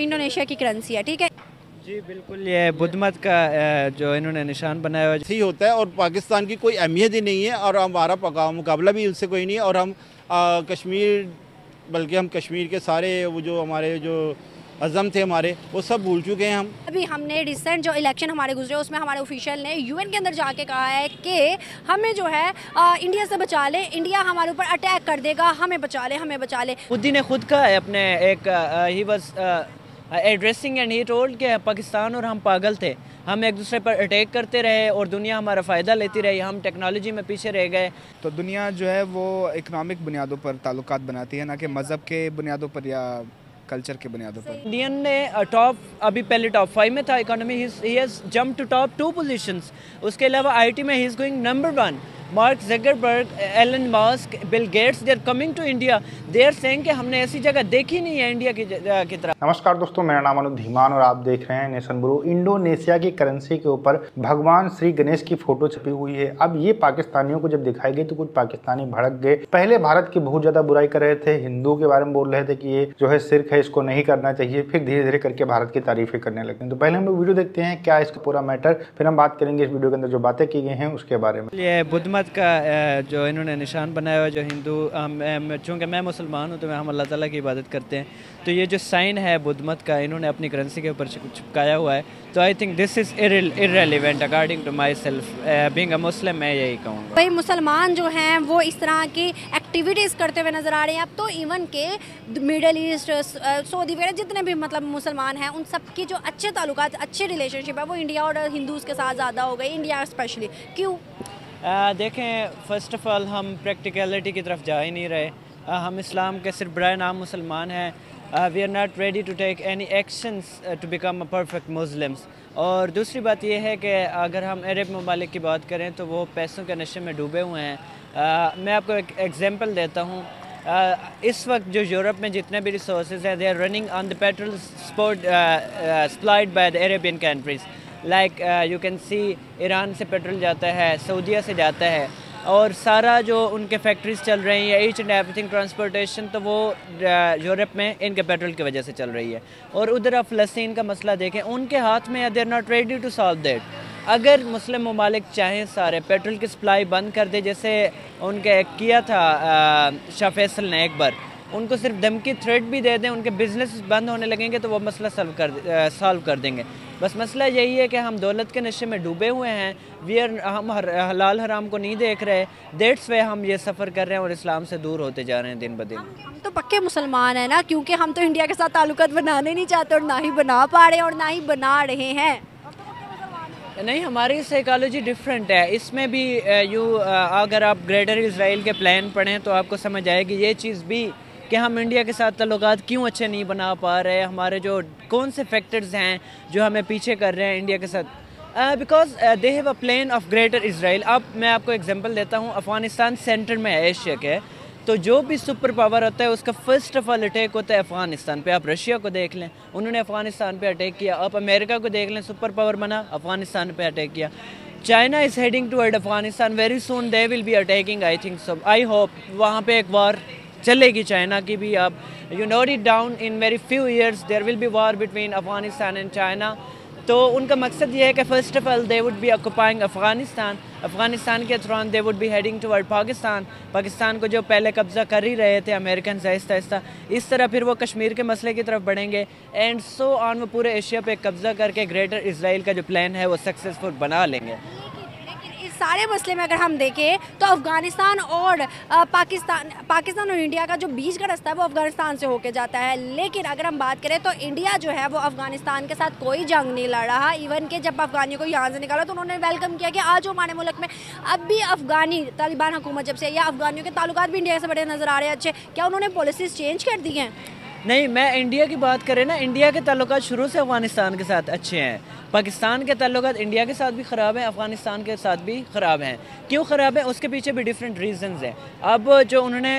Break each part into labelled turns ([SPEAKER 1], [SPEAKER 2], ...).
[SPEAKER 1] Indonesia की currency है, ठीक है
[SPEAKER 2] जी बिल्कुल। ये बुद्ध मत का जो इन्होंने निशान बनाया हुआ
[SPEAKER 3] सही होता है और पाकिस्तान की कोई अहमियत ही नहीं है और हमारा मुकाबला भी उससे कोई नहीं है। और हम कश्मीर, बल्कि हम कश्मीर के सारे वो जो हमारे जो अज़म थे हमारे, वो सब भूल चुके हैं हम।
[SPEAKER 1] अभी हमने रिसेंट जो इलेक्शन हमारे गुजरे उसमें हमारे ऑफिशियल ने यूएन के अंदर जाके कहा है कि हमें जो है इंडिया से बचा ले, इंडिया हमारे ऊपर अटैक कर देगा, हमें बचा ले, हमें बचा ले।
[SPEAKER 2] मोदी ने खुद कहा है अपने एक he was addressing and he told कि पाकिस्तान और हम पागल थे, हम एक दूसरे पर अटैक करते रहे और दुनिया हमारा फ़ायदा लेती रही, हम टेक्नोलॉजी में पीछे रह गए।
[SPEAKER 4] तो दुनिया जो है वो इकनॉमिक बुनियादों पर ताल्लुकात बनाती है, ना कि मज़हब के बुनियादों पर या कल्चर के बुनियादों पर।
[SPEAKER 2] इंडियन ने टॉप अभी पहले टॉप 5 में था economy, he has jump to top 2 positions. उसके अलावा आईटी में he is going number 1। Mark Zuckerberg, Elon Musk, Bill Gates, they are coming to India, they are saying कि हमने ऐसी जगह देखी नहीं है इंडिया की तरह।
[SPEAKER 5] नमस्कार दोस्तों, मेरा नाम अनुप धीमान और आप देख रहे हैं नेशन ब्रो। इंडोनेशिया की करेंसी के ऊपर भगवान श्री गणेश की फोटो छपी हुई है। अब ये पाकिस्तानियों को जब दिखाई गई तो कुछ पाकिस्तानी भड़क गए। पहले भारत की बहुत ज्यादा बुराई कर रहे थे, हिंदुओं के बारे में बोल रहे थे कि ये जो है शिर्क है, इसको नहीं करना चाहिए। फिर धीरे धीरे करके भारत की तारीफें करने लगते हैं। तो पहले हम लोग वीडियो देखते हैं क्या इसका पूरा मैटर, फिर हम बात करेंगे इस वीडियो के अंदर जो बातें की गई हैं उसके बारे में।
[SPEAKER 2] ये बुद्ध मत का जो इन्होंने निशान बनाया हुआ है, जो हिंदू, चूँकि मैं मुसलमान हूँ तो हम अल्लाह ताला की इबादत करते हैं, तो ये जो साइन है बुद्ध मत का इन्होंने अपनी करेंसी के ऊपर चिपकाया हुआ है। तो I think this is irrelevant according to myself, being a Muslim मैं यही कहूँगा।
[SPEAKER 1] भाई मुसलमान जो हैं वो इस तरह की एक्टिविटीज़ करते हुए नज़र आ रहे हैं। अब तो इवन के मिडल ईस्ट, सऊदी वगैरह जितने भी मतलब मुसलमान हैं उन सब की जो अच्छे ताल्लुकात, अच्छे रिलेशनशिप है वो इंडिया और हिंदूज़ के साथ ज़्यादा हो गई, इंडिया स्पेशली। क्यों?
[SPEAKER 2] देखें, फ़र्स्ट ऑफ़ ऑल हम प्रैक्टिकलिटी की तरफ जा ही नहीं रहे। हम इस्लाम के सिर्फ बराए नाम मुसलमान हैं। We are not ready to take any actions to become a perfect Muslims. और दूसरी बात यह है कि अगर हम अरब ममालिक की बात करें तो वो पैसों के नशे में डूबे हुए हैं। मैं आपको एक एग्जांपल देता हूँ। इस वक्त जो यूरोप में जितने भी रिसोर्सेज हैं, they are running on the petrol supplied by the Arabian countries. Like you can see Iran से पेट्रोल जाता है, सऊदीया से जाता है, और सारा जो उनके फैक्ट्रीज चल रही हैं, ईच एंड एवरीथिंग ट्रांसपोर्टेशन, तो वो यूरोप में इनके पेट्रोल की वजह से चल रही है। और उधर आप फ़लस्तीन का मसला देखें, उनके हाथ में है, they are not ready to solve that. अगर मुस्लिम ममालिक चाहें सारे पेट्रोल की सप्लाई बंद कर दे, जैसे उनके किया था शाह फैसल ने एक बार, उनको सिर्फ धमकी थ्रेट भी दे दें, उनके बिजनेस बंद होने लगेंगे तो वो मसला सॉल्व कर देंगे। बस मसला यही है कि हम दौलत के नशे में डूबे हुए हैं, हम हलाल हराम को नहीं देख रहे। दैट्स वे हम ये सफ़र कर रहे हैं और इस्लाम से दूर होते जा रहे हैं दिन ब दिन।
[SPEAKER 1] हम तो पक्के मुसलमान हैं ना, क्योंकि हम तो इंडिया के साथ ताल्लुकात बनाने नहीं चाहते और ना ही बना पा रहे हैं और ना ही बना रहे हैं।
[SPEAKER 2] नहीं, हमारी साइकोलॉजी डिफरेंट है। इसमें भी अगर आप ग्रेटर इज़राइल के प्लान पढ़ें तो आपको समझ आएगी ये चीज़ भी कि हम इंडिया के साथ ताल्लुकात क्यों अच्छे नहीं बना पा रहे। हमारे जो कौन से फैक्टर्स हैं जो हमें पीछे कर रहे हैं इंडिया के साथ, because they have a plan of greater Israel. अब मैं आपको एग्जांपल देता हूँ, अफ़गानिस्तान सेंटर में है एशिया के, तो जो भी सुपर पावर होता है उसका फर्स्ट ऑफ ऑल अटैक होता है अफ़गानिस्तान पे। आप रशिया को देख लें, उन्होंने अफ़गानिस्तान पे अटैक किया। आप अमेरिका को देख लें, सुपर पावर बना, अफ़गानिस्तान पे अटैक किया। China is heading toward Afghanistan, very soon they will be attacking, I think so, I hope वहाँ पे एक वार चलेगी चाइना की भी। अब you note it down, in very few years there will be war between Afghanistan and China. तो उनका मकसद ये है कि first of all they would be occupying Afghanistan, Afghanistan के through they would be heading toward Pakistan. Pakistan को जो पहले कब्ज़ा कर ही रहे थे अमेरिकन आहिस्ता आहिस्ता, इस तरह फिर वो कश्मीर के मसले की तरफ बढ़ेंगे एंड सो ऑन। वो पूरे एशिया पे कब्ज़ा करके ग्रेटर इज़राइल का जो प्लान है वो सक्सेसफुल बना लेंगे।
[SPEAKER 1] सारे मसले में अगर हम देखें तो अफ़गानिस्तान और पाकिस्तान और इंडिया का जो बीच का रास्ता है वो अफ़गानिस्तान से होके जाता है। लेकिन अगर हम बात करें तो इंडिया जो है वो अफ़गानिस्तान के साथ कोई जंग नहीं लड़ रहा। इवन के जब अफ़गानियों को यहाँ से निकाला तो उन्होंने वेलकम किया कि आज हमारे मुल्क में। अब भी अफ़गानी तालिबान हुकूमत जब से, या अफ़गानियों के ताल्लुकात भी इंडिया से बड़े नज़र आ रहे हैं अच्छे, क्या उन्होंने पॉलिसीज़ चेंज कर दी हैं?
[SPEAKER 2] नहीं, मैं इंडिया की बात करें ना, इंडिया के ताल्लुकात शुरू से अफ़गानिस्तान के साथ अच्छे हैं। पाकिस्तान के ताल्लुकात इंडिया के साथ भी ख़राब हैं, अफ़गानिस्तान के साथ भी ख़राब हैं। क्यों ख़राब है उसके पीछे भी डिफरेंट रीजंस हैं। अब जो उन्होंने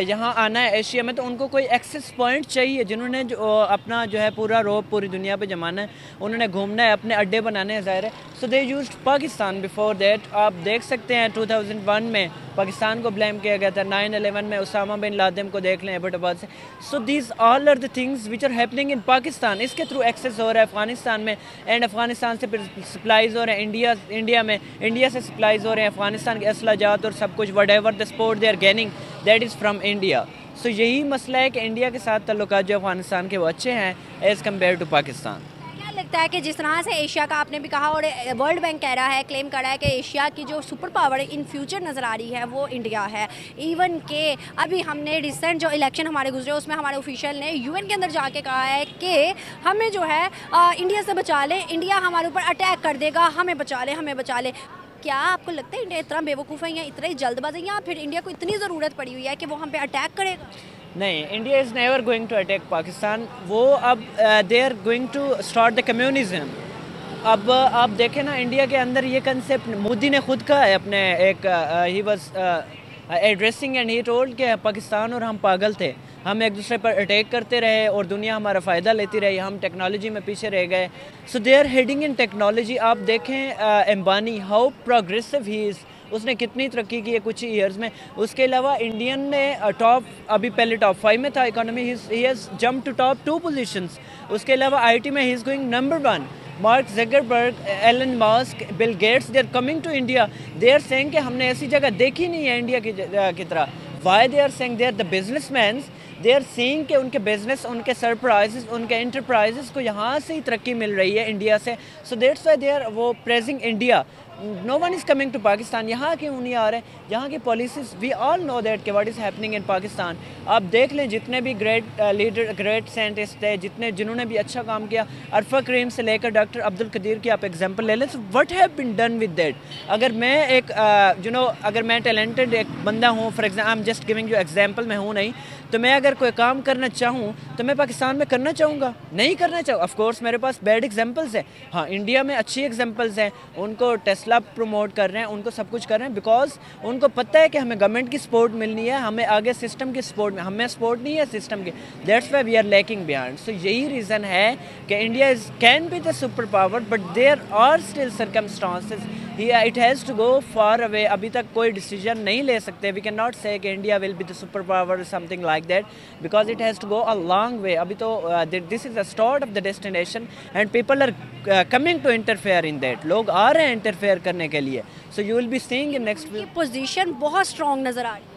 [SPEAKER 2] यहाँ आना है एशिया में, तो उनको कोई एक्सेस पॉइंट चाहिए, जिन्होंने जो अपना जो है पूरा रोब पूरी दुनिया पे जमाना है, उन्होंने घूमना है, अपने अड्डे बनाने हैं, ज़ाहिर है। So they used Pakistan before that. आप देख सकते हैं 2001 में पाकिस्तान को ब्लेम किया गया था, 9/11 में उसामा बिन लादेन को देख लें एबटाबाद से। So these all are the things which are happening in Pakistan, इसके थ्रू एक्सेस हो रहा है अफगानिस्तान में, एंड अफगानिस्तान से सप्लाईज हो रहे हैं इंडिया में, इंडिया से सप्लाईज हो रहे हैं अफगानिस्तान के असलाजात और सब कुछ, whatever the support they are gaining that is from India. So यही मसला है कि इंडिया के साथ ताल्लुकात जो अफगानिस्तान के वो अच्छे हैं एज़ कम्पेयर टू पाकिस्तान।
[SPEAKER 1] क्या लगता है कि जिस तरह से एशिया का आपने भी कहा और वर्ल्ड बैंक कह रहा है, क्लेम कर रहा है कि एशिया की जो सुपर पावर इन फ्यूचर नज़र आ रही है वो इंडिया है, इवन के अभी हमने रिसेंट जो इलेक्शन हमारे गुजरे उसमें हमारे ऑफिशियल ने यूएन के अंदर जाके कहा है कि हमें जो है इंडिया से बचा ले, इंडिया हमारे ऊपर अटैक कर देगा, हमें बचा ले, हमें बचा ले। क्या आपको लगता है इंडिया इतना बेवकूफ़ है या इतना ही जल्दबाज है, या फिर इंडिया को इतनी ज़रूरत पड़ी हुई है कि वो हम पे अटैक करेगा?
[SPEAKER 2] नहीं, India is never going to attack Pakistan. वो अब they are going to start the communism. अब आप देखें ना, इंडिया के अंदर ये कंसेप्ट मोदी ने खुद कहा है अपने एक he was addressing and he told कि पाकिस्तान और हम पागल थे, हम एक दूसरे पर अटैक करते रहे और दुनिया हमारा फ़ायदा लेती रही, हम टेक्नोलॉजी में पीछे रह गए। So they are heading in technology. आप देखें Ambani how progressive he is, उसने कितनी तरक्की की है कुछ ही ईयर्स में। उसके अलावा इंडियन ने अभी पहले टॉप 5 में था economy, he has jump to top 2 positions. उसके अलावा आईटी में he is going number 1। Mark Zuckerberg, Elon Musk, Bill Gates, they are coming to India, they are saying कि हमने ऐसी जगह देखी नहीं है इंडिया की तरह। Why they are saying? They are the businessman, they are seeing कि उनके बिजनेस, उनके सरप्राइजेस, उनके एंटरप्राइजेस को यहाँ से ही तरक्की मिल रही है इंडिया से। So that's why they are वो praising India. No one is coming to Pakistan. यहाँ क्यों नहीं आ रहे? यहाँ की policies we all know that कि what is happening in Pakistan. आप देख लें जितने भी ग्रेट लीडर, ग्रेट साइंटिस्ट थे, जिन्होंने भी अच्छा काम किया, अरफा करीम से लेकर डॉक्टर अब्दुल कदीर की आप एग्जांपल ले लें। So what have been done with that? अगर मैं एक अगर मैं टैलेंटेड एक बंदा हूँ, for example I am just giving you example, मैं हूँ नहीं, तो मैं अगर कोई काम करना चाहूँ तो मैं पाकिस्तान में करना चाहूँगा? नहीं करना चाहूँ। ऑफ कोर्स मेरे पास बैड एग्जांपल्स हैं, हाँ इंडिया में अच्छी एग्जांपल्स हैं, उनको टेस्ला प्रमोट कर रहे हैं, उनको सब कुछ कर रहे हैं, बिकॉज उनको पता है कि हमें गवर्नमेंट की सपोर्ट मिलनी है, हमें आगे सिस्टम की सपोर्ट में, हमें सपोर्ट नहीं है सिस्टम की। That's why we are lacking behind. So यही रीज़न है कि India can be the super power but there are still circumstances, it has to go far away. अभी तक कोई डिसीजन नहीं ले सकते। वी कैन नॉट से कि India will be the super power something like that, because it has to go a long way. अभी तो this is the start of the destination and people are coming to interfere in that. लोग आ रहे हैं interfere करने के लिए। So you will be seeing in next
[SPEAKER 1] position बहुत स्ट्रॉन्ग नज़र आ रही है।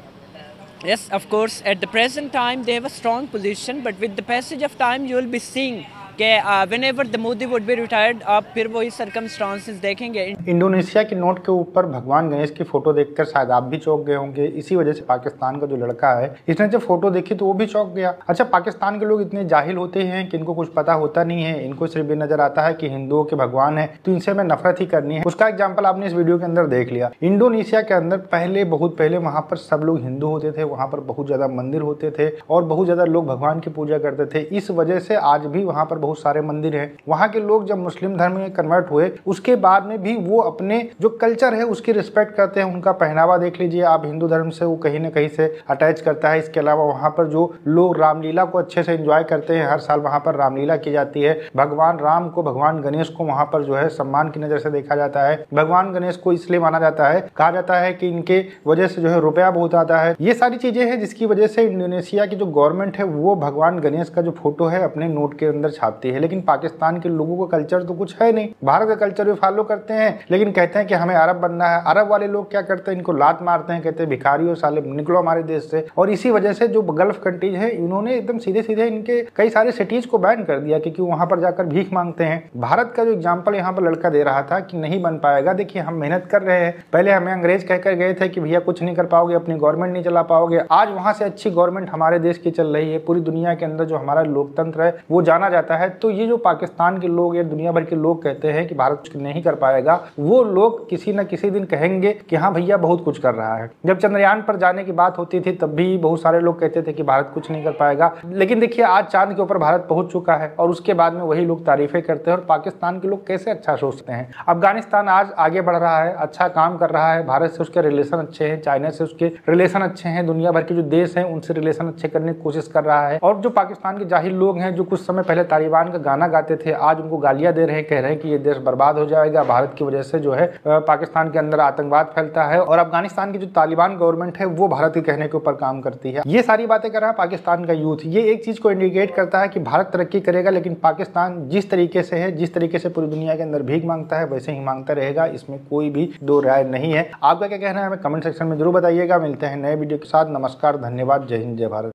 [SPEAKER 2] Yes, of course, at the present time they have a strong position, but with the passage of time you will be seeing कि whenever the Modi would be retired, आप फिर वही circumstances देखेंगे।
[SPEAKER 5] इंडोनेशिया के नोट के ऊपर भगवान गणेश की फोटो देखकर शायद आप भी चौंक गए होंगे। इसी वजह से पाकिस्तान का जो लड़का है, इसने जब फोटो देखी तो वो भी चौंक गया। अच्छा, पाकिस्तान के लोग इतने जाहिल होते हैं कि इनको कुछ पता होता नहीं है, इनको सिर्फ ये नजर आता है कि हिंदुओं के भगवान है तो इनसे हमें नफरत ही करनी है। उसका एग्जाम्पल आपने इस वीडियो के अंदर देख लिया। इंडोनेशिया के अंदर बहुत पहले वहाँ पर सब लोग हिंदू होते थे, वहाँ पर बहुत ज्यादा मंदिर होते थे और बहुत ज्यादा लोग भगवान की पूजा करते थे। इस वजह से आज भी वहाँ पर बहुत सारे मंदिर हैं। वहाँ के लोग जब मुस्लिम धर्म में कन्वर्ट हुए उसके बाद में भी वो अपने जो कल्चर है उसकी रिस्पेक्ट करते हैं। उनका पहनावा देख लीजिए आप, हिंदू धर्म से वो कहीं ना कहीं से अटैच करता है। इसके अलावा वहाँ पर जो लोग रामलीला को अच्छे से एंजॉय करते हैं, हर साल वहाँ पर रामलीला की जाती है। भगवान राम को, भगवान गणेश को वहाँ पर जो है सम्मान की नज़र से देखा जाता है। भगवान गणेश को इसलिए माना जाता है, कहा जाता है कि इनके वजह से जो है रुपया बहुत आता है। ये सारी चीजें हैं जिसकी वजह से इंडोनेशिया की जो गवर्नमेंट है वो भगवान गणेश का जो फोटो है अपने नोट के अंदर छापती है। लेकिन पाकिस्तान के लोगों का कल्चर तो कुछ है नहीं, भारत का कल्चर भी फॉलो करते हैं, लेकिन कहते हैं कि हमें अरब बनना है। अरब वाले लोग क्या करते हैं, इनको लात मारते हैं, कहते हैं भिखारी और साले निकलो हमारे देश से। और इसी वजह से जो गल्फ कंट्रीज है इन्होंने एकदम सीधे सीधे इनके कई सारे सिटीज को बैन कर दिया क्योंकि वहां पर जाकर भीख मांगते हैं। भारत का जो एग्जाम्पल यहाँ पर लड़का दे रहा था कि नहीं बन पाएगा, देखिए हम मेहनत कर रहे हैं। पहले हमें अंग्रेज कहकर गए थे कि भैया कुछ नहीं कर पाओगे, अपनी गवर्नमेंट नहीं चला पाओगे। आज वहां से अच्छी गवर्नमेंट हमारे देश की चल रही है। पूरी दुनिया के अंदर जो हमारा लोकतंत्र है वो जाना जाता है। तो ये जो पाकिस्तान के लोग या दुनिया भर के लोग कहते हैं कि भारत कुछ नहीं कर पाएगा, वो लोग किसी न किसी दिन कहेंगे कि हाँ भैया बहुत कुछ कर रहा है। जब चंद्रयान पर जाने की बात होती थी तब भी बहुत सारे लोग कहते थे कि भारत कुछ नहीं कर पाएगा, लेकिन देखिए आज चांद के ऊपर भारत पहुंच चुका है और उसके बाद में वही लोग तारीफें करते हैं। और पाकिस्तान के लोग कैसे अच्छा सोचते हैं। अफगानिस्तान आज आगे बढ़ रहा है, अच्छा काम कर रहा है, भारत से उसके रिलेशन अच्छे हैं, चाइना से उसके रिलेशन अच्छे हैं, दुनिया भर के जो देश हैं उनसे रिलेशन अच्छे करने की कोशिश कर रहा है। और जो पाकिस्तान के जाहिल लोग हैं जो कुछ समय पहले तारीफ तालिबान का गाना गाते थे आज उनको गालियां दे रहे हैं, कह रहे हैं कि ये देश बर्बाद हो जाएगा, भारत की वजह से जो है पाकिस्तान के अंदर आतंकवाद फैलता है और अफगानिस्तान की जो तालिबान गवर्नमेंट है वो भारत के कहने के ऊपर काम करती है। ये सारी बातें कर रहा है पाकिस्तान का यूथ। ये एक चीज को इंडिकेट करता है कि भारत तरक्की करेगा, लेकिन पाकिस्तान जिस तरीके से है, जिस तरीके से पूरी दुनिया के अंदर भीख मांगता है, वैसे ही मांगता रहेगा, इसमें कोई भी दो राय नहीं है। आपका क्या कहना है हमें कमेंट सेक्शन में जरूर बताइएगा। मिलते हैं नए वीडियो के साथ। नमस्कार, धन्यवाद, जय हिंद, जय भारत।